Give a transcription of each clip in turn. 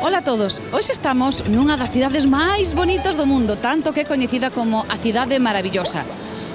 Ola a todos, hoxe estamos nunha das cidades máis bonitas do mundo, tanto que é coñecida como a Cidade Maravillosa.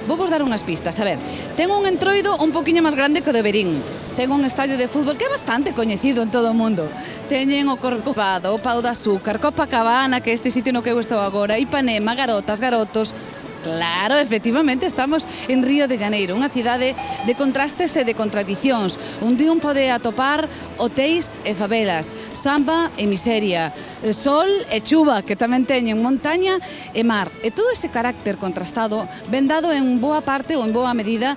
Vou vos dar unhas pistas, a ver, ten un entroido un poquinho máis grande que o de Verín, ten un estadio de fútbol que é bastante coñecido en todo o mundo, teñen o Corcovado, o Pau de Azúcar, Copacabana, que é este sitio no que eu estou agora, Ipanema, Garotas, Garotos. Claro, efectivamente, estamos en Río de Janeiro, unha cidade de contrastes e de contradicións, onde un pode atopar hotéis e favelas, samba e miseria, sol e chuva, que tamén teñen montaña e mar. E todo ese carácter contrastado ven dado en boa parte ou en boa medida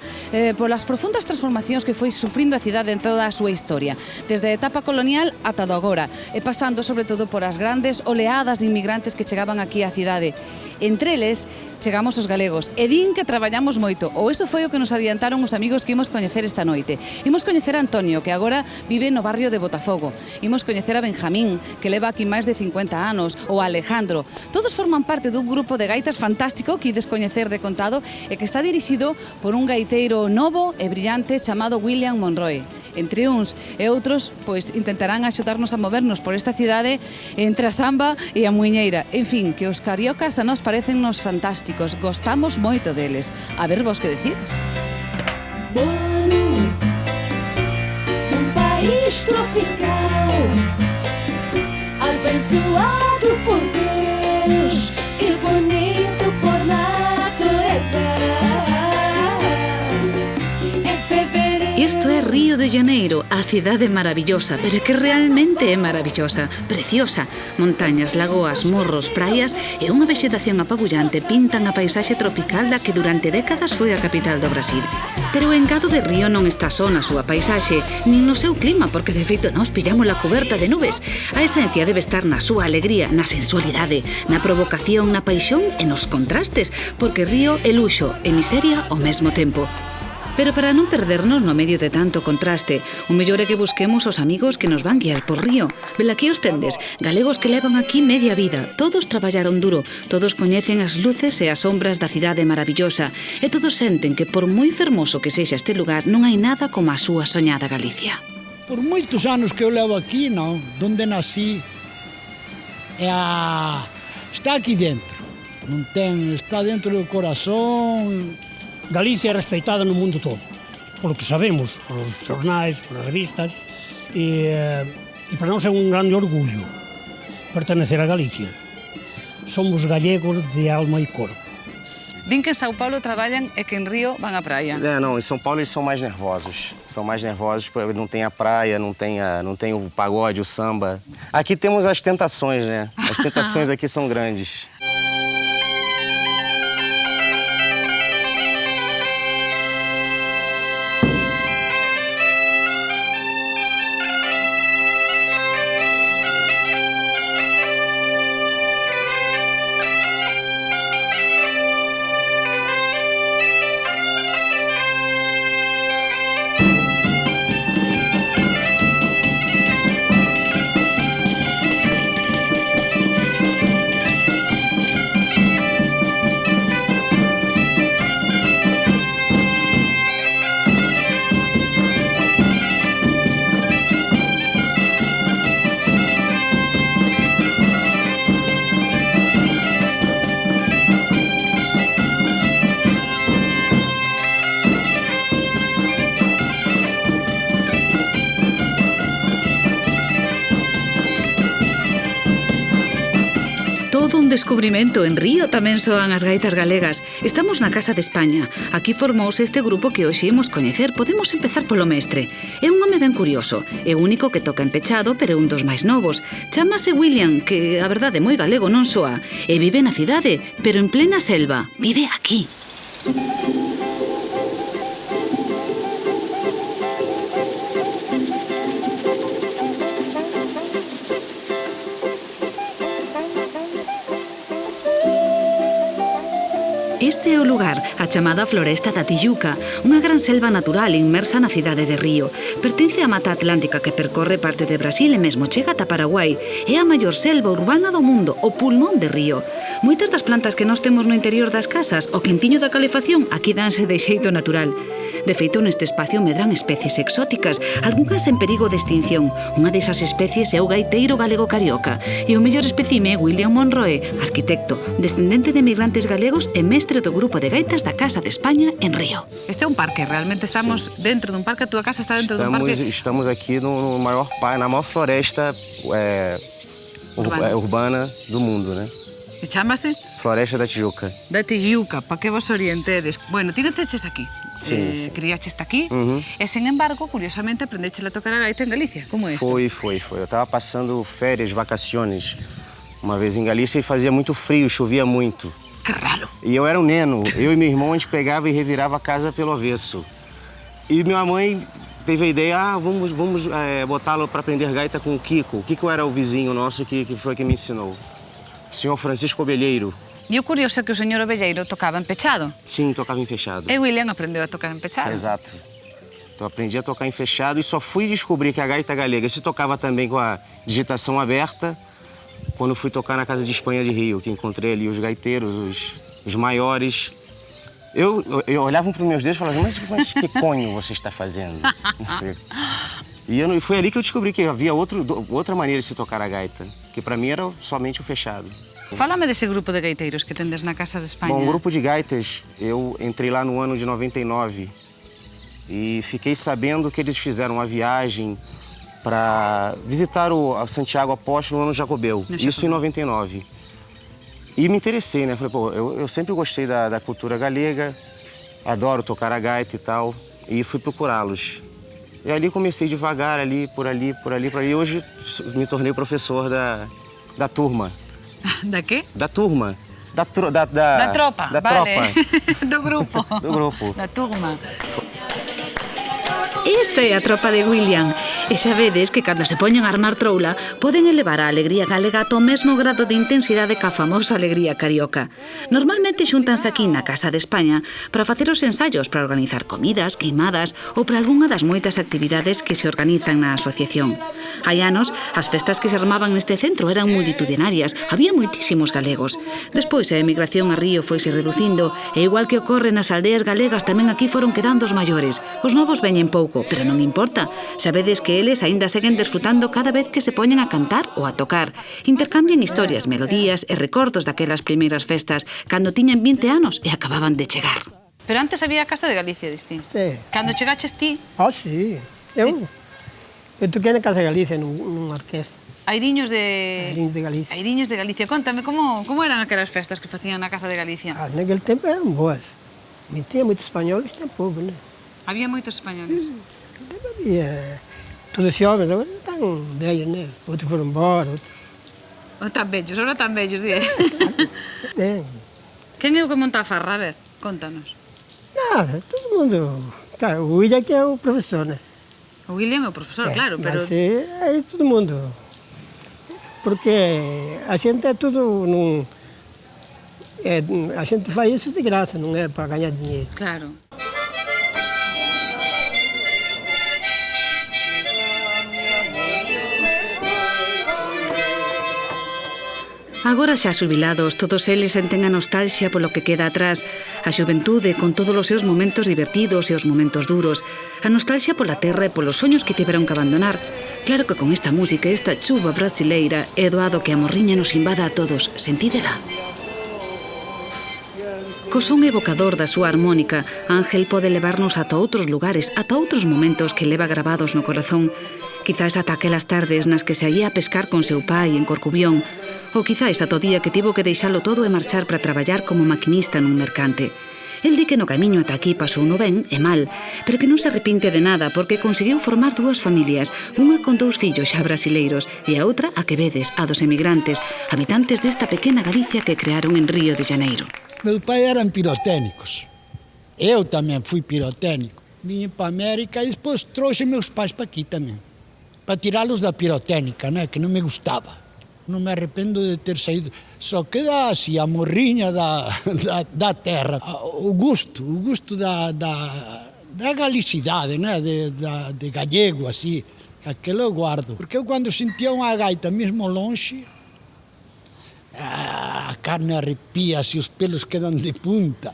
polas profundas transformacións que foi sufrindo a cidade en toda a súa historia, desde a etapa colonial ata do agora, e pasando sobre todo por as grandes oleadas de inmigrantes que chegaban aquí á cidade. Entre eles, chegamos os galegos e din que traballamos moito, ou eso foi o que nos adiantaron os amigos que imos coñecer esta noite. Imos coñecer a Antonio, que agora vive no barrio de Botafogo. Imos coñecer a Benjamín, que leva aquí máis de 50 anos, ou a Alejandro. Todos forman parte dun grupo de gaitas fantástico que ides coñecer de contado e que está dirixido por un gaiteiro novo e brillante chamado William Monroe. Entre uns e outros, pois intentarán axudarnos a movernos por esta cidade entre a samba e a muiñeira. En fin, que os cariocas a nós parecennos fantásticos, gostamos moito deles. A ver vos que decides. Moro num país tropical, abençoado por Deus e bonito por natureza. Isto é Río de Janeiro, a cidade maravillosa, pero que realmente é maravillosa, preciosa. Montañas, lagoas, morros, praias e unha vexetación apabullante pintan a paisaxe tropical da que durante décadas foi a capital do Brasil. Pero o engado de Río non está só na súa paisaxe, nin no seu clima, porque de feito nos pillamos la coberta de nubes. A esencia debe estar na súa alegría, na sensualidade, na provocación, na paixón e nos contrastes, porque Río é luxo e miseria ao mesmo tempo. Pero para non perdernos no medio de tanto contraste, o mellor é que busquemos os amigos que nos van guiar por Río. Velaquí os tendes, galegos que levan aquí media vida, todos traballaron duro, todos coñecen as luces e as sombras da cidade maravillosa, e todos senten que por moi fermoso que sexa este lugar, non hai nada como a súa soñada Galicia. Por moitos anos que eu levo aquí, non, donde nací, está aquí dentro, non ten, está dentro do corazón. Galicia é respeitada no mundo todo, polo que sabemos, polos xornais, polas revistas, e para nós é un grande orgullo pertenecer a Galicia. Somos gallegos de alma e corpo. Din que en São Paulo traballan e que en Río van á praia. Não, em São Paulo eles são mais nervosos. São mais nervosos, porque não tem a praia, não tem o pagode, o samba. Aqui temos as tentações, né? As tentações aqui são grandes. Todo un descubrimento. En Río tamén soan as gaitas galegas. Estamos na Casa de España. Aquí formouse este grupo que hoxe imos coñecer. Podemos empezar polo mestre. É un home ben curioso. É o único que toca en pechado, pero un dos máis novos. Chámase William, que a verdade é moi galego, non soa. E vive na cidade, pero en plena selva. Vive aquí. Este é o lugar, a chamada Floresta da Tijuca, unha gran selva natural inmersa na cidade de Río. Pertence á Mata Atlántica que percorre parte de Brasil e mesmo chega ata Paraguai. É a maior selva urbana do mundo, o pulmón de Río. Moitas das plantas que nós temos no interior das casas, o quentiño da calefacción, aquí danse de xeito natural. De feito, neste espacio medran especies exóticas, algunhas en perigo de extinción. Unha desas especies é o gaiteiro galego carioca. E o mellor espécime é William Monroe, arquitecto, descendente de migrantes galegos e mestre do grupo de gaitas da Casa de España en Río. Este é un parque, realmente estamos dentro dun parque, a túa casa está dentro dun parque. Estamos aqui na maior floresta urbana do mundo, né? E chámase? Floresta da Tijuca. Da Tijuca, para que vos orientedes. Bueno, ti naceches aquí, Sí. criaches aquí, e, sin embargo, curiosamente, aprendeches a tocar a gaita en Galicia. Como é isto? Foi. Eu tava passando férias, vacaciones, uma vez em Galícia e fazia muito frio, chovia muito. Que raro. E eu era um neno, eu e meu irmão, a gente pegava e revirava a casa pelo avesso. E minha mãe teve a ideia, vamos botá-lo para aprender gaita com o Kiko. O Kiko era o vizinho nosso que foi quem me ensinou. O senhor Francisco Obelheiro. E o curioso é que o señor Obelleiro tocaba en pechado. Sim, tocava em fechado. E William aprendeu a tocar en pechado. Exato. Então aprendi a tocar em fechado e só fui descobrir que a gaita galega se tocava também com a digitação aberta quando fui tocar na Casa de Espanha de Rio, que encontrei ali os gaiteiros, os maiores. Eu olhava para os meus dedos e falava, mas que conho você está fazendo? E foi ali que eu descobri que havia outra maneira de se tocar a gaita, que para mim era somente o fechado. Fala-me desse grupo de gaiteiros que tendes na Casa de Espanha. Bom, um grupo de gaitas, eu entrei lá no ano de 99 e fiquei sabendo que eles fizeram uma viagem para visitar o Santiago Apóstolo no ano Jacobeu, isso em 99. E me interessei, né? Falei, pô, eu sempre gostei da cultura galega, adoro tocar a gaita e tal, e fui procurá-los. E ali comecei devagar, por ali. E hoje me tornei professor da turma. Da quê? Da turma. Da tropa. Da tropa. Do grupo. Do grupo. Da turma. Esta é a tropa de William. E xa vedes que cando se poñen a armar troula poden elevar a alegría galega ao mesmo grado de intensidade que a famosa alegría carioca. Normalmente xúntanse aquí na Casa de España para facer os ensaios, para organizar comidas, queimadas ou para algunha das moitas actividades que se organizan na asociación. Hai anos, as festas que se armaban neste centro eran multitudinarias, había moitísimos galegos. Despois a emigración a Río foise reducindo e igual que ocorre nas aldeas galegas tamén aquí foron quedando os maiores. Os novos veñen pouco, pero non importa. Sabedes que eles aínda seguen desfrutando cada vez que se poñen a cantar ou a tocar. Intercambian historias, melodías e recordos daquelas primeiras festas cando tiñan 20 anos e acababan de chegar. Pero antes había a Casa de Galicia, distí. Sí. Cando chegaches ti, Sí. Eu toquei na Casa de Galicia, nunha orquesta. Airiños de Galicia. Airiños de Galicia. Contame, como eran aquelas festas que facían na Casa de Galicia? Naquele tempo eran boas. Me tinha moitos espanhóis, tem pouco, né? Había moitos españoles. Havia todos xovens, agora están vellos, né? Outros foron embora, outros... Tan bellos, ahora tan bellos, di. Quen é o que monta a farra? A ver, contanos. Nada, todo mundo... Claro, o William que é o profesor, né? O William é o profesor, claro, pero... Mas é todo mundo. Porque a xente é tudo num... a xente faz isso de graça, non é para ganhar dinheiro. Claro. Agora xa xubilados, todos eles senten a nostalgia polo que queda atrás, a xuventude con todos os seus momentos divertidos e os momentos duros, a nostalgia pola terra e polos soños que tiveron que abandonar. Claro que con esta música, esta chuva brasileira, é doado que a morriña nos invada a todos, sentídela. Co son evocador da súa armónica, Ángel pode levarnos ata outros lugares, ata outros momentos que leva gravados no corazón. Quizás ata aquelas tardes nas que se ía a pescar con seu pai en Corcubión, ou quizás ata o día que tivo que deixalo todo e marchar para traballar como maquinista nun mercante. El di que no camiño ata aquí pasou no ben e mal, pero que non se arrepinte de nada porque conseguiu formar dúas familias, unha con 2 fillos xa brasileiros e a outra a que vedes, a dos emigrantes, habitantes desta pequena Galicia que crearon en Río de Janeiro. Meus pais eram pirotécnicos. Eu também fui pirotécnico. Vim para a América e depois trouxe meus pais para aqui também. Para tirá-los da pirotécnica, né? Que não me gostava. Não me arrependo de ter saído. Só que dá assim, a morrinha da terra. O gosto da galicidade, né? De gallego, assim. Aquilo eu guardo. Porque eu quando sentia uma gaita mesmo longe, a carne arrepia, assim, os pelos quedam de punta.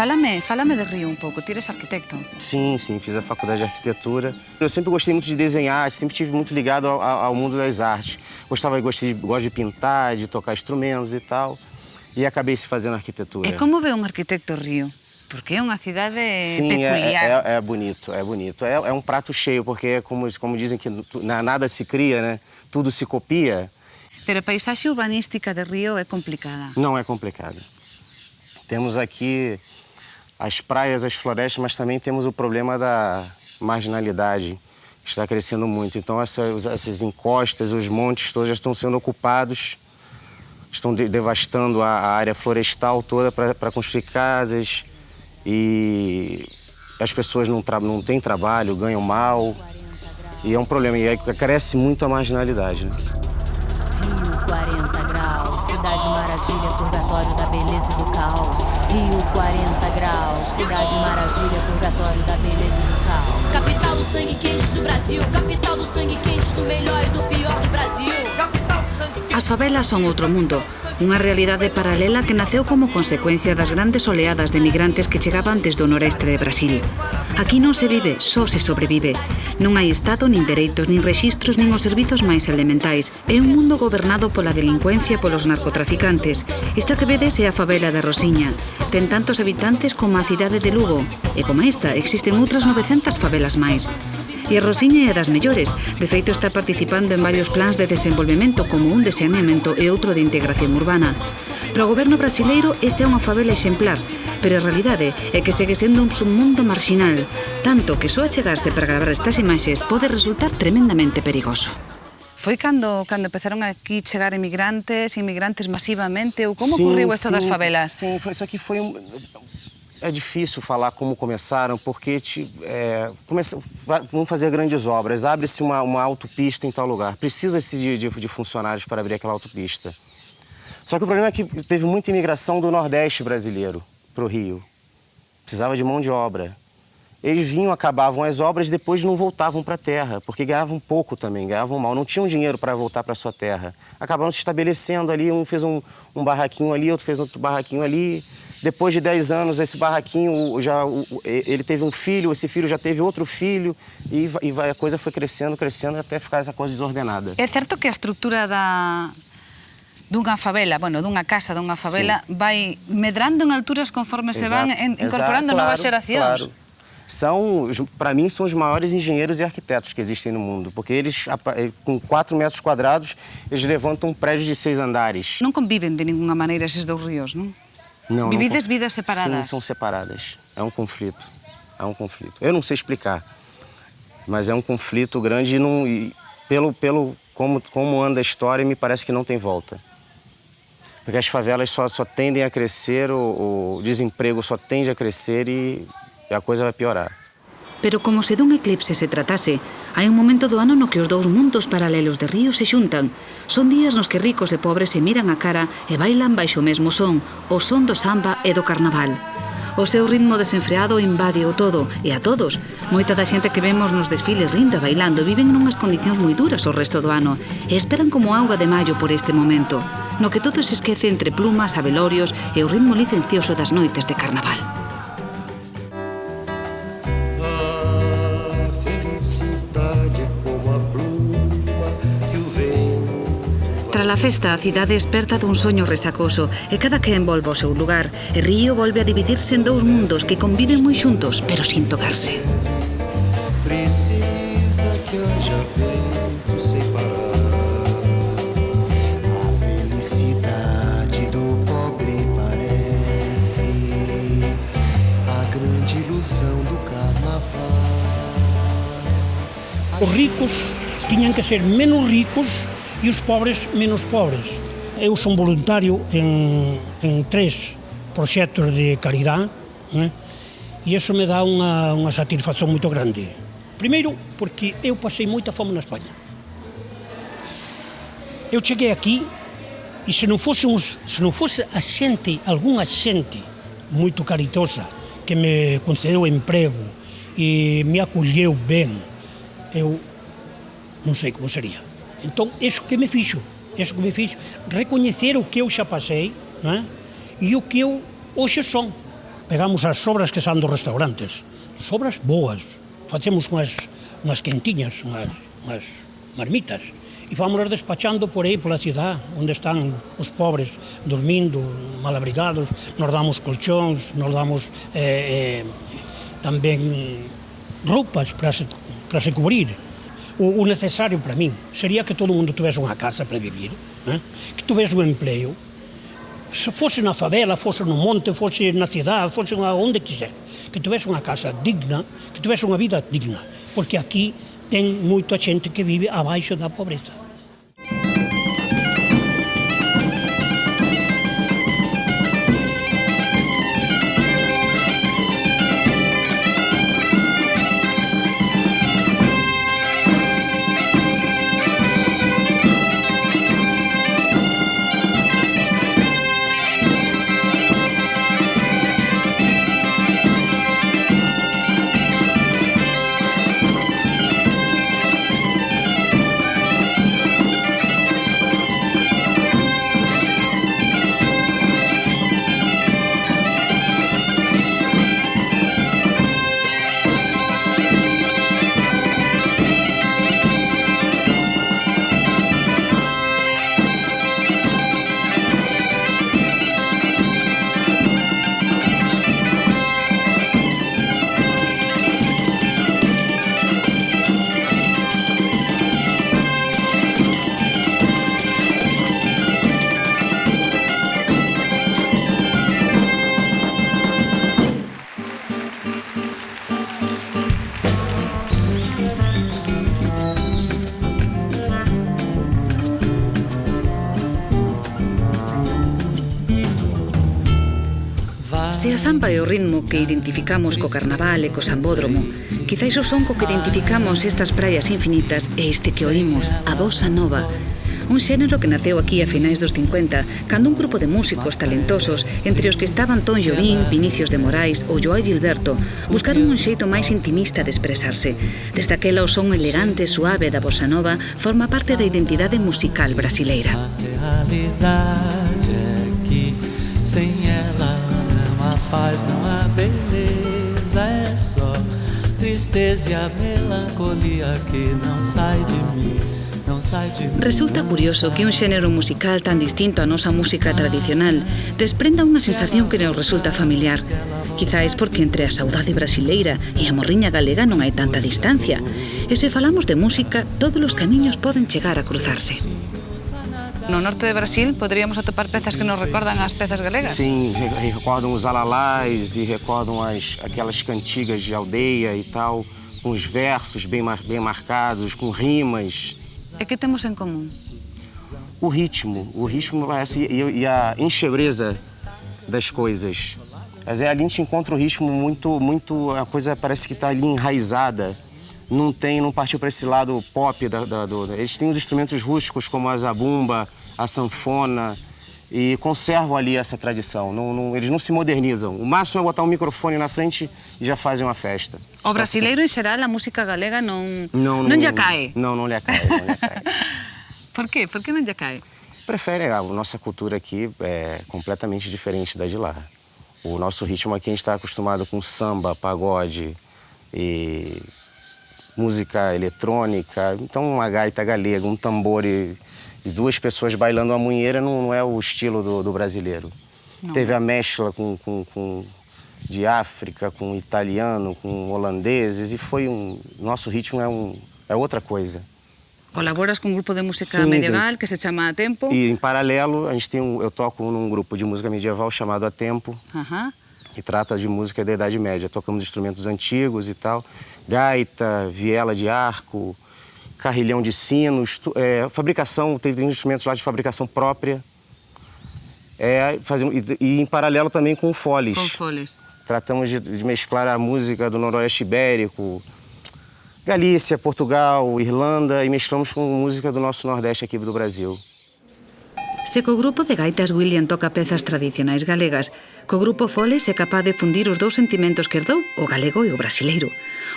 Fala-me de Rio um pouco, tu eres arquiteto. Sim, fiz a faculdade de arquitetura. Eu sempre gostei muito de desenhar, sempre estive muito ligado ao mundo das artes. Gosto de pintar, de tocar instrumentos e tal. E acabei se fazendo arquitetura. E como vê um arquiteto Rio? Porque é uma cidade peculiar. É bonito, é bonito. É um prato cheio, porque como dizem que nada se cria, né? Tudo se copia. Mas a paisagem urbanística de Rio é complicada. Não é complicada. Temos aqui as praias, as florestas, mas também temos o problema da marginalidade, que está crescendo muito. Então essas encostas, os montes todos já estão sendo ocupados, estão devastando a área florestal toda para construir casas. E as pessoas não têm trabalho, ganham mal, e é um problema, e aí cresce muito a marginalidade, né? Rio 40 graus, cidade maravilha, purgatório da beleza e do caos. Rio 40 graus, cidade maravilha, purgatório da beleza e do caos. Capital do sangue quente do Brasil, capital do sangue quente do melhor e do pior do Brasil. As favelas son outro mundo, unha realidade paralela que naceu como consecuencia das grandes oleadas de migrantes que chegaban desde o noreste de Brasil. Aquí non se vive, só se sobrevive. Non hai Estado, nin dereitos, nin rexistros, nin os servizos máis elementais. É un mundo gobernado pola delincuencia e polos narcotraficantes. Esta que vedes é a favela da Rosiña. Ten tantos habitantes como a cidade de Lugo. E como esta, existen outras 900 favelas máis. E a Rosiña é das mellores. De feito, está participando en varios plans de desenvolvemento como un de saneamento e outro de integración urbana. Para o goberno brasileiro, esta é unha favela exemplar, pero a realidade é que segue sendo un submundo marxinal, tanto que só achegarse para gravar estas imaxes pode resultar tremendamente perigoso. Foi cando empezaron aquí chegar inmigrantes masivamente, ou como ocorreu isto das favelas? Sim, isso aqui foi É difícil falar como começaram, porque vão fazer grandes obras, abre-se uma autopista em tal lugar, precisa-se de funcionários para abrir aquela autopista. Só que o problema é que teve muita imigração do Nordeste brasileiro para o Rio. Precisava de mão de obra. Eles vinham, acabavam as obras, depois não voltavam para a terra, porque ganhavam pouco também, ganhavam mal, não tinham dinheiro para voltar para a sua terra. Acabaram se estabelecendo ali, um fez um barraquinho ali, outro fez outro barraquinho ali. Depois de 10 anos, esse barraquinho, ele teve um filho, esse filho já teve outro filho, e a coisa foi crescendo até ficar essa coisa desordenada. É certo que a estrutura dunha favela, dunha casa, dunha favela, vai medrando en alturas conforme se van incorporando novas xeracións? Claro. Para mim, são os maiores engenheiros e arquitetos que existem no mundo, porque eles, com 4 metros quadrados, eles levantam um prédio de 6 andares. Não convivem de nenhuma maneira esses dois rios, não? Não, vidas separadas? Sim, são separadas. É um conflito. Eu não sei explicar, mas é um conflito grande e como anda a história, me parece que não tem volta. Porque as favelas só tendem a crescer, o desemprego só tende a crescer e a coisa vai piorar. Pero como se dun eclipse se tratase, hai un momento do ano no que os dous mundos paralelos de Río se xuntan. Son días nos que ricos e pobres se miran a cara e bailan baixo o mesmo son, o son do samba e do carnaval. O seu ritmo desenfreado invade o todo, e a todos. Moita da xente que vemos nos desfiles rindo e bailando viven nunhas condicións moi duras o resto do ano e esperan como auga de maio por este momento, no que todo se esquece entre plumas, abelorios e o ritmo licencioso das noites de carnaval. Tras a festa, a cidade esperta dun soño resacoso e cada que envolve o seu lugar, e Río volve a dividirse en dous mundos que conviven moi xuntos, pero sin tocarse. Precisa que haja vento separar a felicidade do pobre parece a grande ilusão do carnaval. Os ricos tiñan que ser menos ricos e os pobres menos pobres. Eu son voluntario en 3 proxectos de caridade, e iso me dá unha satisfacción moito grande. Primeiro, porque eu pasei moita fome na España. Eu cheguei aquí e se non fose a xente, algunha xente moito caritosa que me concedeu emprego e me acolleu ben, eu non sei como sería. Entón, eso que me fixo, recoñecer o que eu xa pasei, e o que eu hoxe son, pegamos as sobras que son dos restaurantes, sobras boas, facemos unhas quentiñas, unhas marmitas, e fomos despachando por aí pola cidade, onde están os pobres dormindo, mal abrigados, nos damos colchóns, nos damos tamén roupas para se cubrir. O necesario para min sería que todo o mundo tivese unha casa para vivir, que tivese un empleo, se fose na favela, fose no monte, fose na cidade, fose onde quiser, que tivese unha casa digna, que tivese unha vida digna, porque aquí ten moita xente que vive abaixo da pobreza. Se a samba é o ritmo que identificamos co carnaval e co sambódromo, quizáis o son co que identificamos estas praias infinitas e este que oímos, a bossa nova, un xénero que naceu aquí a finais dos 50, cando un grupo de músicos talentosos, entre os que estaban Tom Jobim, Vinicius de Moraes ou Joao Gilberto, buscaron un xeito máis intimista de expresarse. Desde aquela o son elegante e suave da bossa nova forma parte da identidade musical brasileira. A realidade é que sem ela a paz não há beleza, é só tristeza e a melancolia que não sai de mim, não sai de mim. Resulta curioso que un xénero musical tan distinto á nosa música tradicional desprenda unha sensación que nos resulta familiar. Quizás porque entre a saudade brasileira e a morriña galega non hai tanta distancia. E se falamos de música, todos os camiños poden chegar a cruzarse. No norte de Brasil poderíamos atopar pezas que nos recordan as pezas galegas? Sim, recordam os alalás e recordam aquelas cantigas de aldeia e tal, com os versos bem marcados, com rimas. E que temos em comum? O ritmo parece, e a enxebreza das coisas. Mas a gente encontra o ritmo muito, a coisa parece que está ali enraizada. Não partiu para esse lado pop. Eles têm os instrumentos rústicos como a zabumba, a sanfona, e conservam ali essa tradição. Eles não se modernizam. O máximo é botar um microfone na frente e já fazem uma festa. O brasileiro, em geral, a música galega não lhe cai? Não lhe cai. Por quê? Por que não lhe cai? Prefere, a nossa cultura aqui é completamente diferente da de lá. O nosso ritmo aqui, a gente está acostumado com samba, pagode e música eletrônica, então uma gaita galega, um tambor e duas pessoas bailando uma munheira não é o estilo do brasileiro. Não. Teve a mescla de África, com italiano, com holandeses e nosso ritmo é outra coisa. Colaboras com um grupo de música medieval que se chama A Tempo? E em paralelo a gente eu toco num grupo de música medieval chamado A Tempo. Que trata de música da Idade Média. Tocamos instrumentos antigos e tal, gaita, viela de arco, carrilhão de sinos, fabricação, teve instrumentos lá de fabricação própria. E em paralelo também com foles. Com foles. Tratamos de mesclar a música do Noroeste Ibérico, Galícia, Portugal, Irlanda, e mesclamos com música do nosso Nordeste aqui do Brasil. Se co grupo de gaitas William toca pezas tradicionais galegas, co grupo Foles é capaz de fundir os dous sentimentos que herdou, o galego e o brasileiro.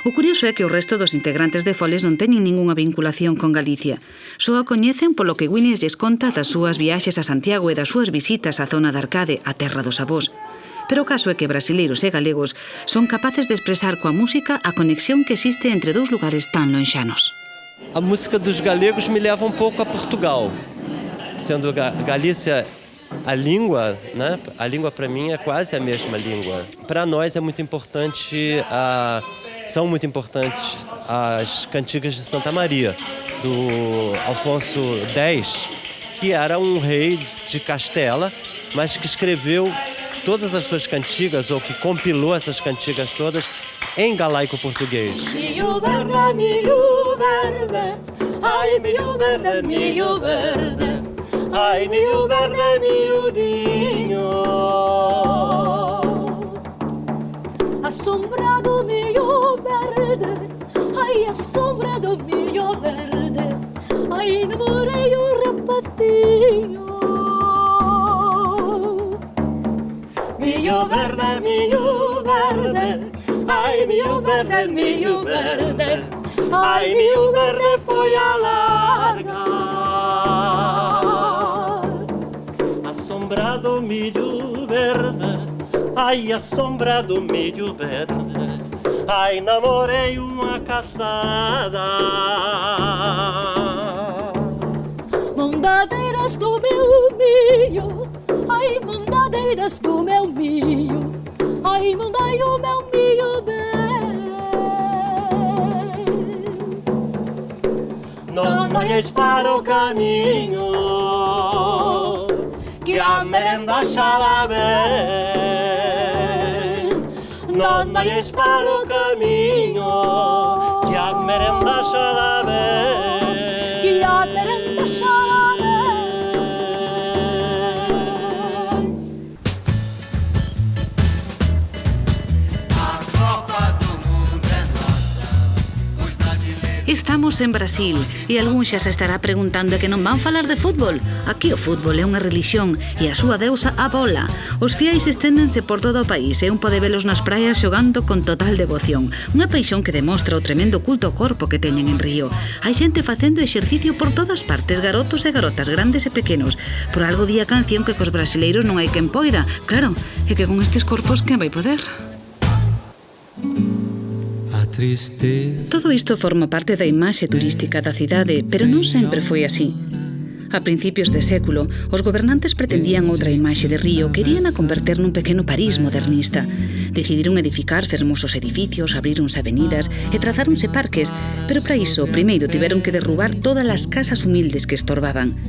O curioso é que o resto dos integrantes de Foles non teñen ningunha vinculación con Galicia. Só a coñecen polo que Williams lles conta das súas viaxes a Santiago e das súas visitas á zona de Arcade, a terra dos avós. Pero o caso é que brasileiros e galegos son capaces de expresar coa música a conexión que existe entre dous lugares tan lonxanos. A música dos galegos me leva um pouco a Portugal. Sendo Galícia a língua, né? A língua para mim é quase a mesma língua. Para nós é muito importante, são muito importantes as cantigas de Santa Maria, do Afonso X, que era um rei de Castela, mas que escreveu todas as suas cantigas, ou que compilou essas cantigas todas, em galaico-português. Milho verde, ai milho verde, milho verde, ai milho verde, miudinho. A sombra do milho verde, ai a sombra do milho verde, ai namorei um rapazinho. Milho verde, ai milho verde, milho verde, ai milho verde foi a largar. A sombra do milho verde, ai a sombra do milho verde, ai namorei uma caçada. Mondadeiras do meu milho, ai mondadeiras do meu milho, ai mondai o meu milho bem. Não olhes para o caminho, que a merenda achará bem. Não olhes para o caminho, que a merenda achará bem. Que a merenda achará bem. Estamos en Brasil e algún xa se estará preguntando que non van falar de fútbol. Aquí o fútbol é unha relixión e a súa deusa a bola. Os fiais esténdense por todo o país e un pode velos nas praias xogando con total devoción. Unha paixón que demostra o tremendo culto ao corpo que teñen en Río. Hai xente facendo exercicio por todas partes, garotos e garotas, grandes e pequenos. Por algo di a canción que cos brasileiros non hai quen poida. Claro, é que con estes corpos quen vai poder? Todo isto forma parte da imaxe turística da cidade, pero non sempre foi así. A principios de século, os gobernantes pretendían outra imaxe de Río, querían a converter nun pequeno París modernista. Decidiron edificar fermosos edificios, abríronse avenidas e trazáronse parques, pero para iso, primeiro tiveron que derrubar todas as casas humildes que estorbaban.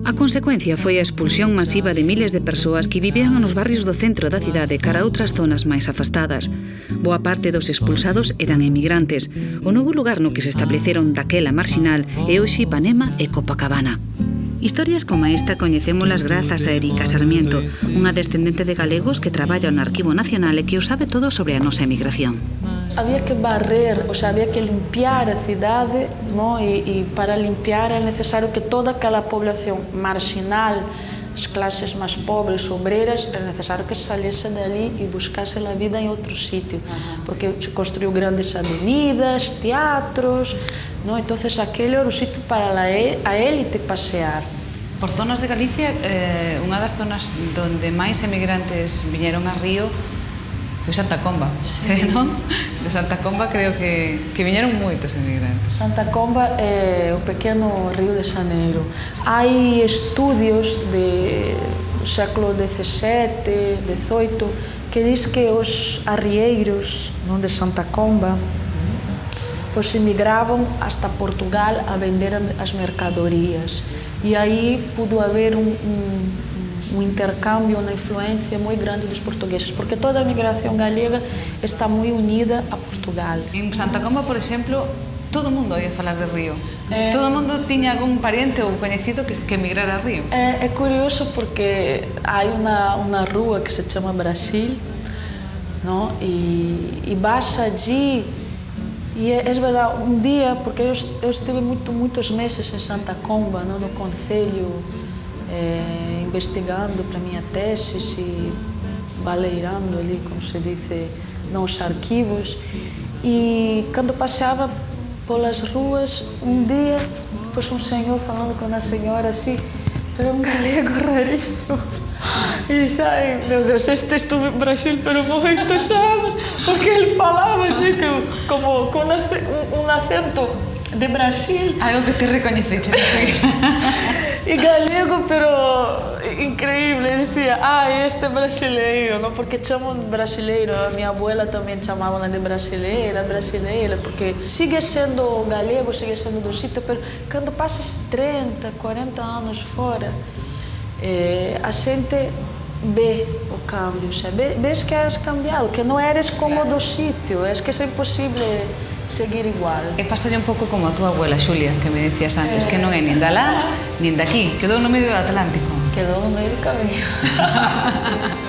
A consecuencia foi a expulsión masiva de miles de persoas que vivían nos barrios do centro da cidade cara a outras zonas máis afastadas. Boa parte dos expulsados eran emigrantes. O novo lugar no que se estableceron daquela marxinal é hoxe Ipanema e Copacabana. Historias como esta coñecémolas grazas a Erika Sarmiento, unha descendente de galegos que traballa no Arquivo Nacional e que o sabe todo sobre a nosa emigración. Había que barrer, o sea, había que limpiar a cidade, ¿no? E para limpiar é necesario que toda aquela población marginal, as clases máis pobres, obreiras, é necesario que saliese dali e buscasse a vida em outro sítio, porque se construiu grandes avenidas, teatros, ¿no? Entonces aquele era o sítio para a élite pasear. Por zonas de Galicia, unha das zonas donde máis emigrantes viñeron a Río foi Santa Comba, non? De Santa Comba creo que viñeron moitos emigrantes. Santa Comba é o pequeno Río de Janeiro. Hai estudios do século XVII, XVIII, que diz que os arrieiros de Santa Comba pois emigravam hasta Portugal a vender as mercadorias. E aí pudo haver um intercâmbio, uma influência muito grande dos portugueses, porque toda a migração galega está muito unida a Portugal. En Santa Comba, por exemplo, todo o mundo oía falar de Río. Todo o mundo tiña algún pariente ou coñecido que emigrara a Río. É curioso porque hai uma rua que se chama Brasil, não? E vas allí e é verdade, um dia, porque eu estive muitos meses em Santa Comba, no concelho, investigando para a minha tese e baleirando ali, como se diz, nos arquivos. E quando passava pelas ruas, um dia, pois um senhor falando com uma senhora assim, tu é um galego raríssimo. E disse, ai, meu Deus, este estuve no Brasil, pero muito chato, porque ele falava assim, como com um acento de Brasil. Algo que te recoñeciste. E galego, pero increíble. Ele dizia, este brasileiro, não? Porque chamam brasileiro. A minha abuela também chamava de brasileira, porque sigue sendo galego, sigue sendo do sítio, mas quando passas 30, 40 anos fora, a gente vê o cambio, vês que has cambiado, que não eres como do sítio, é que é impossível seguir igual. E pasalle un pouco como a túa abuela, Xulia, que me dicías antes, que non é nin de alá, nin de aquí, quedou no medio do Atlántico. Quedou no medio do camiño. Sí, sí.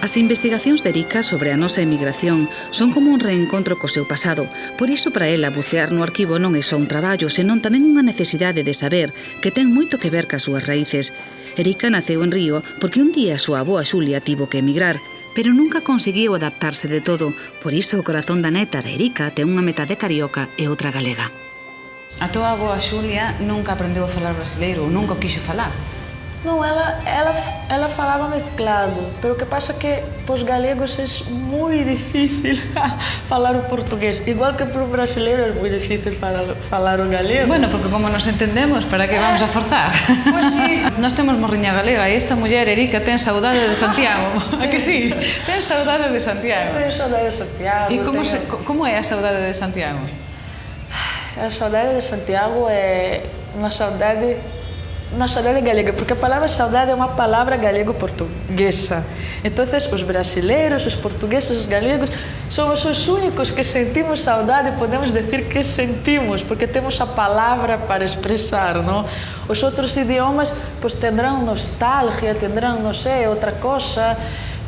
As investigacións de Erika sobre a nosa emigración son como un reencontro co seu pasado. Por iso, para ela, bucear no arquivo non é só un traballo, senón tamén unha necesidade de saber que ten moito que ver cas súas raíces. Erika naceu en Río porque un día a súa avoa Xulia tivo que emigrar, pero nunca conseguiu adaptarse de todo. Por iso, o corazón da neta de Erika ten unha metade carioca e outra galega. A tua avoa Xulia nunca aprendeu a falar brasileiro, nunca o quixo falar. Não, ela falava mesclado, pero o que passa é que para os galegos é muito difícil falar o português, igual que para o brasileiro é muito difícil falar o galego. Bueno, porque como nos entendemos, para que vamos a forzar? Pois sí. Nós temos morriña galega e esta muller, Erika, ten saudade de Santiago. A que sí? Ten saudade de Santiago. Tenho saudade de Santiago. E como é a saudade de Santiago? A saudade de Santiago é uma saudade galega, porque a palavra saudade é uma palavra galego-portuguesa. Então, os brasileiros, os portugueses, os galegos, somos os únicos que sentimos saudade e podemos dizer que sentimos, porque temos a palavra para expressar, não? Os outros idiomas, pues, terão nostalgia, terão, não sei, outra coisa,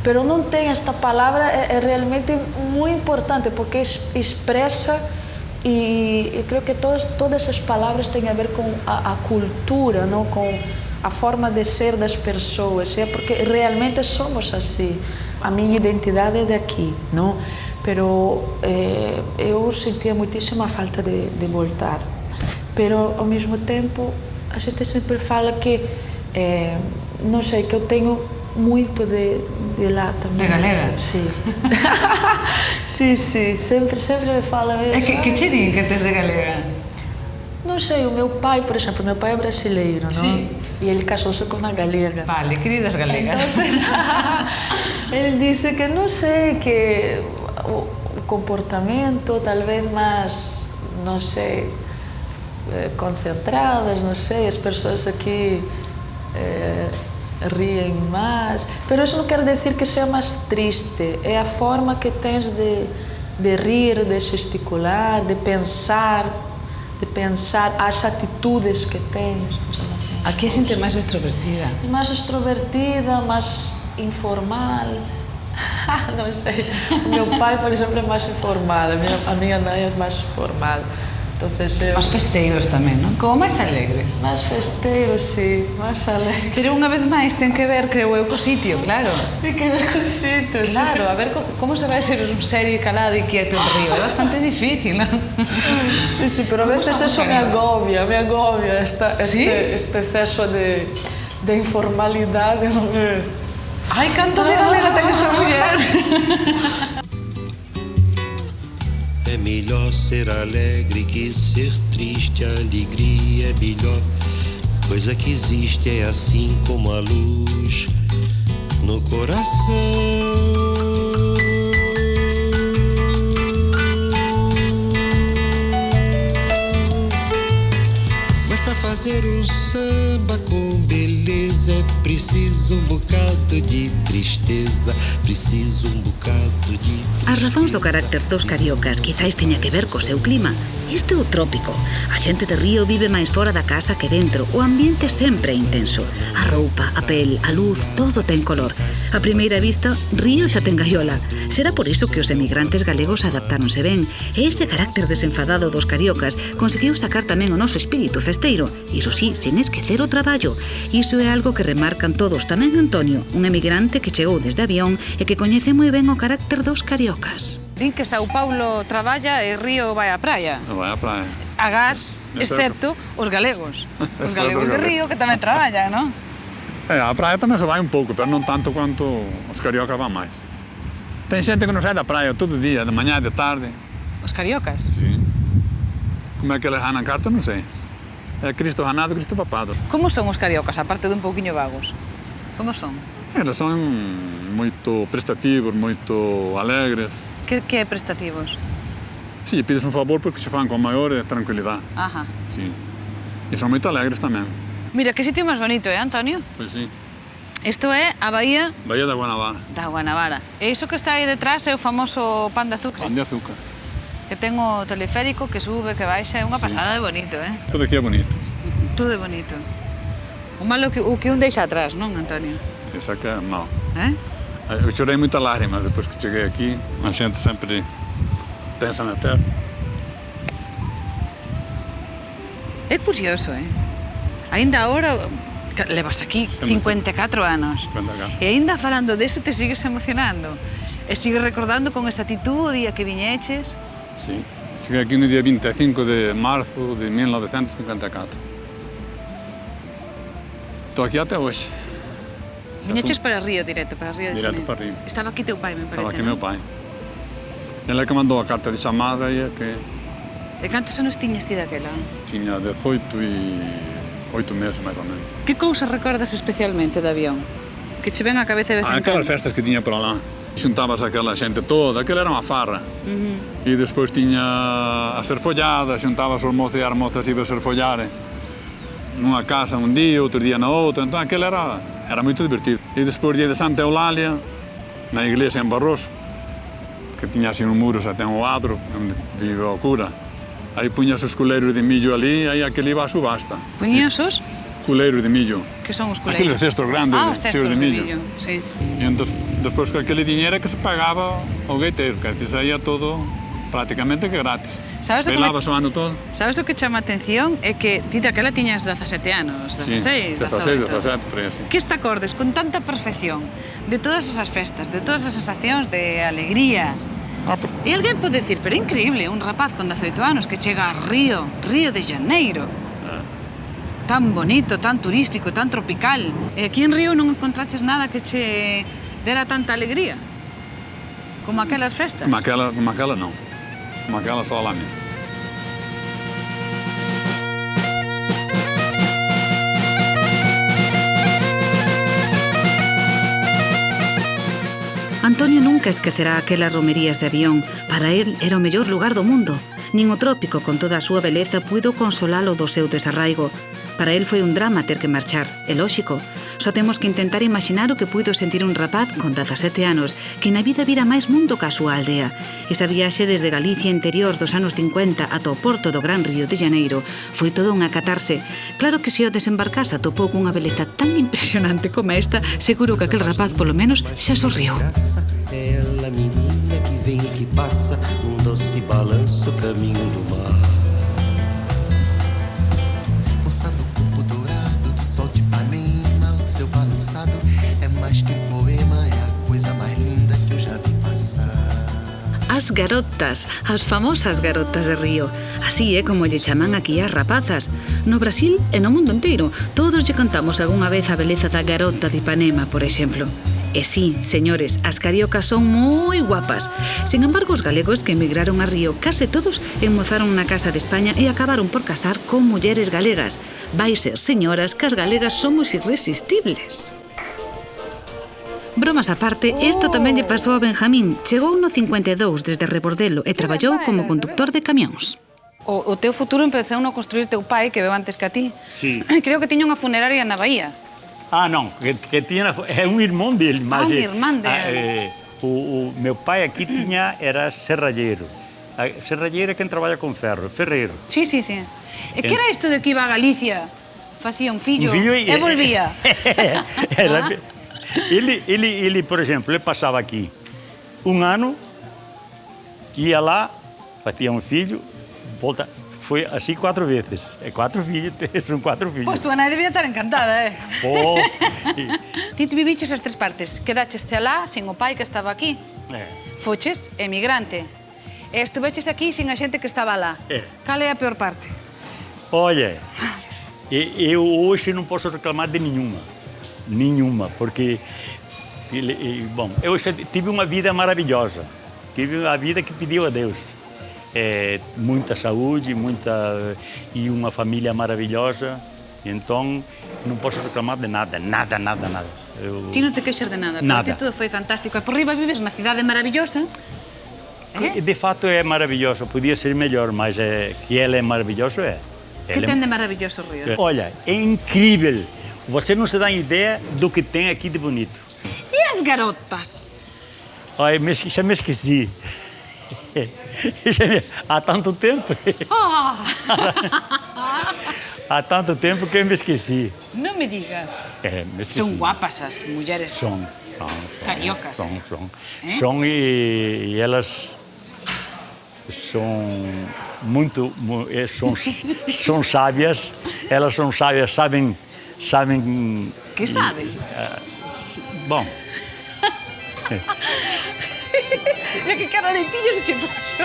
mas não tem esta palavra, é realmente muito importante, porque expressa. E eu creio que todas essas palavras têm a ver com a cultura, não? Com a forma de ser das pessoas, porque realmente somos assim. A minha identidade é daqui, não? Pero eu sentia muitíssima falta de voltar. Pero ao mesmo tempo a gente sempre fala que não sei, que eu tenho muito de lá também. De galega? Sim. Sim, sempre me fala isso. Que te din que tens de galega? Não sei, o meu pai, por exemplo, meu pai é brasileiro, não? Sim. E ele casou-se com uma galega. Vale, queridas galegas. Então, ele disse que, não sei, que o comportamento talvez mais, não sei, concentradas, não sei, as pessoas aqui riem mais, mas isso não quer dizer que seja mais triste, é a forma que tens de rir, de gesticular, de pensar as atitudes que tens. Aquí a xente máis extrovertida. Mais extrovertida, mais informal. Não sei. O meu pai, por exemplo, é mais informal, a minha mãe é mais formal. Más festeiros tamén, non? Como máis alegres. Máis festeiros, sí, máis alegres. Pero unha vez máis ten que ver, creo eu, co sitio, claro. Ten que ver co sitio, claro, a ver como se vai ser un serio, calado e quieto en Río. É bastante difícil, non? Sí, pero a veces eso me agobia este exceso de informalidade. Ai, canto de galega ten esta muller! melhor ser alegre que ser triste. A alegria é melhor coisa que existe, é assim como a luz no coração. Fazer samba com beleza é preciso bocado de tristeza, preciso bocado de tristeza. As razóns do carácter dos cariocas quizais teña que ver co seu clima. Isto é o trópico. A xente de Río vive máis fora da casa que dentro. O ambiente sempre é intenso. A roupa, a pel, a luz, todo ten color. A primeira vista, Río xa ten gaiola. Será por iso que os emigrantes galegos adaptáronse ben. E ese carácter desenfadado dos cariocas conseguiu sacar tamén o noso espírito festeiro. Iso sí, sin esquecer o traballo. Iso é algo que remarcan todos, tamén Antonio, un emigrante que chegou desde avión e que coñece moi ben o carácter dos cariocas. Din que Sao Paulo traballa e Río vai á praia. Vai á praia. Agás, excepto os galegos. Os galegos de Río que tamén traballan, non? A praia tamén se vai un pouco, pero non tanto quanto os cariocas van máis. Ten xente que non sai da praia todo día, de mañá e de tarde. Os cariocas? Sí. Como é que eles ganan carta, non sei. É Cristo ganado, Cristo papado. Como son os cariocas, aparte de un pouquiño vagos? Como son? Eles son moito prestativos, moito alegres. Que é prestativos? Si, pides un favor porque se fan con maior tranquilidade. Ajá. Sí. E son moito alegres tamén. Mira, que sitio máis bonito, Antonio? Pois sí. Isto é a Bahía... Bahía da Guanabara. Da Guanabara. E iso que está aí detrás é o famoso pan de azúcar. Pan de azúcar. Que ten o teleférico que sube, que baixa, é unha pasada de bonito, Todo aquí é bonito. Todo é bonito. O malo o que un deixa atrás, non, Antonio? Esa que é mal. Eu chorei muitas lágrimas depois que cheguei aqui. A gente sempre pensa na terra. É curioso, Ainda agora levas aquí 54 anos. 54. E ainda falando deso te sigues emocionando. E sigues recordando con exactitud o día que viñeches. Sí. Cheguei aquí no día 25 de marzo de 1954. Estou aquí até hoxe. Viñeches para Río directo, para Río de Janeiro. Directo para Río. Estaba aquí teu pai, me parece. Estaba aquí meu pai. Ele é que mandou a carta de chamada e é que... E cantos anos tiñas ti daquela? Tiña 18 e 8 meses, máis ou menos. Que cousas recordas especialmente de avión? Que che ven a cabeza de vez en cando? Aquelas festas que tiña por lá. Xuntabas aquela xente toda, aquela era unha farra. E despois tiña a ser follada, xuntabas os mozos e as mozas iban a ser follare. Nunha casa un día, outro día na outra, entón aquela era moito divertido. E despois día de Santa Eulalia, na iglesia en Barroso, que tiña así un muro, xa ten o adro, onde vive o cura. Aí puñas os culeiros de millo ali, aí aquele iba a subasta. Puñas os? Culeiros de millo. Que son os culeiros? Aqueles cestos grandes os cestos de millo. Sí. E entón, despois que aquele diñeiro que se pagaba ao gaiteiro, que se saía todo prácticamente que gratis. Velabas o ano todo. Sabes o que chama a atención? É que ti daquela tiñas 17 anos, 16, 17, por aí así. Que te acordes con tanta perfección de todas esas festas, de todas esas sensacións de alegría. E alguén pode decir, pero é increíble, un rapaz con 18 anos que chega a Río de Janeiro, tan bonito, tan turístico, tan tropical. E aquí en Río non encontraches nada que che dera tanta alegría como aquelas festas? Como aquela non. Como aquela só lá mesmo. Antonio nunca esquecerá aquelas romerías de avión. Para él era o mellor lugar do mundo. Nin o trópico, con toda a súa beleza, puido consolalo do seu desarraigo. Para él foi un drama ter que marchar, é lóxico. Só temos que intentar imaginar o que puido sentir un rapaz con 17 anos que na vida vira máis mundo ca súa aldea. Esa viaxe desde Galicia interior dos anos 50 ata o porto do Gran Río de Janeiro foi todo unha catarse. Claro que se o desembarcase atopou cunha beleza tan impresionante como esta, seguro que aquel rapaz polo menos xa sorriu. Ela menina que vem e que passa num doce balanço caminho do mar. Moça do corpo dourado do sol de Ipanema, o seu balançado é mais que um poema, é a coisa mais linda que eu já vi passar. As garotas, as famosas garotas de Río. Así é como lle chaman aquí as rapazas. No Brasil e no mundo inteiro, todos lle cantamos algunha vez a beleza da garota de Ipanema, por exemplo. E sí, señores, as cariocas son moi guapas. Sin embargo, os galegos que emigraron a Río case todos enmozaron na Casa de España e acabaron por casar con mulleres galegas. Vai ser, señoras, que as galegas somos irresistibles. Bromas aparte, isto tamén lle pasou a Benjamín. Chegou no 52 desde Rebordelo e traballou como conductor de camións. O teu futuro empezou a construir teu pai, que veu antes que a ti. Sí. Creo que tiña unha funeraria na Bahía. Ah, non, que tinha, é un irmão dele. Mas, un irmão dele. O meu pai aqui era serralheiro. Serralheiro é quen traballa con ferro, ferreiro. Sí. E que era isto de que iba a Galicia, facía un fillo e volvía? Ele, por exemplo, ele passava aqui um ano, ia lá, facía um filho, volta... Foi assim 4 vezes. É 4 filhos, são 4 filhos. Pois tua nai debía estar encantada, Oh. Ti te viviches as 3 partes. Quedaches alá, sin o pai que estaba aquí. Foches emigrante. E estuveches aquí sin a xente que estaba lá. Cal é a peor parte? Olha, eu hoje não posso reclamar de nenhuma, porque, bom, eu tive uma vida maravilhosa. Tive a vida que pediu a Deus. Muita saúde, e uma família maravilhosa, então não posso reclamar de nada. Ti non te queixas de nada, para ti tudo foi fantástico. E por riba vives na cidade maravillosa. De fato é maravilhoso, podia ser melhor, mas que ela é maravilhosa Que tem de maravilhoso o Rio? Olha, é incrível, você não se dá ideia do que tem aqui de bonito. E as garotas? Olha, já me esqueci. Há tanto tempo. Há tanto tempo que eu me esqueci. Não me digas. Me esqueci. São guapas as mulheres. São. Cariocas. São e elas são muito, são sábias. Elas são sábias, sabem. Que sabem? Bom. Mira que cara de pillo se te puxo.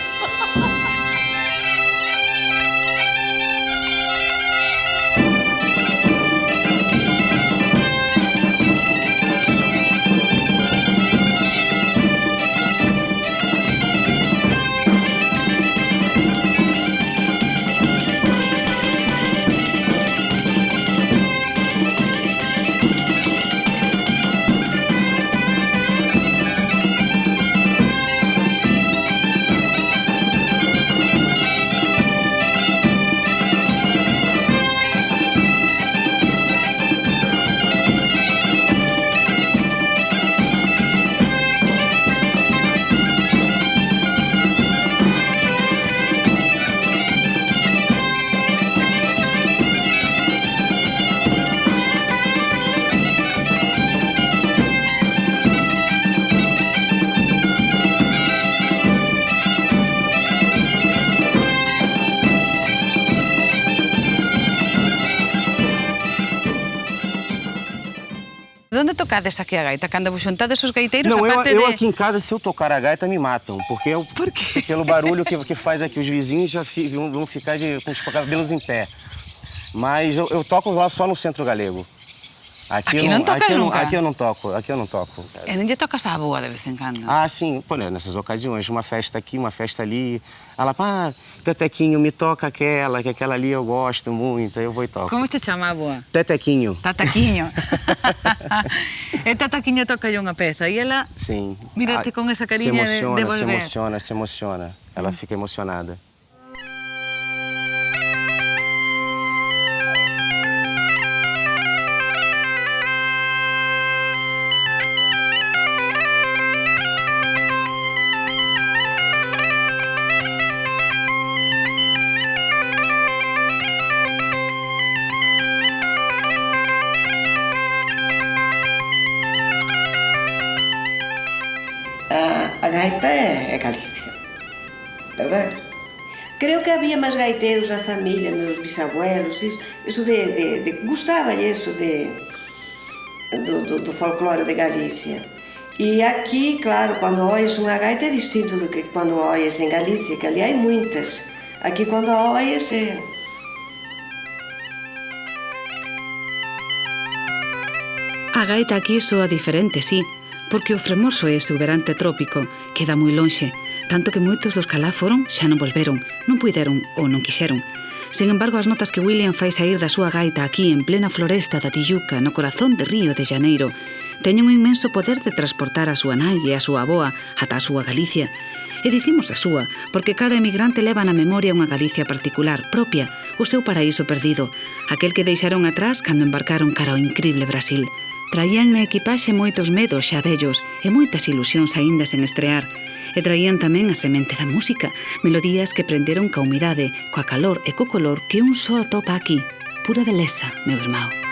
Onde tocades aqui a gaita? Cando vos xuntades os gaiteiros? Não, eu aqui em casa, se eu tocar a gaita, me matam. Por quê? Pelo barulho que faz aqui, os vizinhos já vão ficar com os cabelos em pé. Mas eu toco lá só no Centro Galego. Aqui não tocas nunca? Aqui eu não toco. E não tocas a boa de vez em quando? Ah, sim. Pô, né, nessas ocasiões. Uma festa aqui, uma festa ali. Ela, Tetequinho, me toca aquela, que aquela ali eu gosto muito. Aí eu vou e toco. Como te chama a boa? Tetequinho. Tataquinho. E Tataquinho toca unha peza. E ela, sim. Mírate con esa carinha de volver. Se emociona. Ela fica emocionada. A gaita é Galicia, verdade? Creo que había máis gaiteiros na familia, meus bisabuelos, iso gustaba iso do folclore de Galicia. E aquí, claro, quando ois unha gaita é distinto do que quando ois en Galicia, que ali hai muitas. Aquí, quando ois, é... A gaita aquí soa diferente, sí. porque o fermoso e exuberante trópico queda moi lonxe, tanto que moitos dos que alá foron xa non volveron, non puideron ou non quixeron. Sen embargo, as notas que William fai sair da súa gaita aquí en plena floresta da Tijuca, no corazón de Río de Janeiro, teñen un inmenso poder de transportar a súa nai e a súa avoa ata a súa Galicia. E dicimos a súa, porque cada emigrante leva na memoria unha Galicia particular, propia, o seu paraíso perdido, aquel que deixaron atrás cando embarcaron cara ao incrible Brasil. Traían na equipaxe moitos medos xa vellos e moitas ilusións aínda sen estrear. E traían tamén a semente da música, melodías que prenderon ca humidade, coa calor e co color que un só atopa aquí. Pura beleza, meu irmão.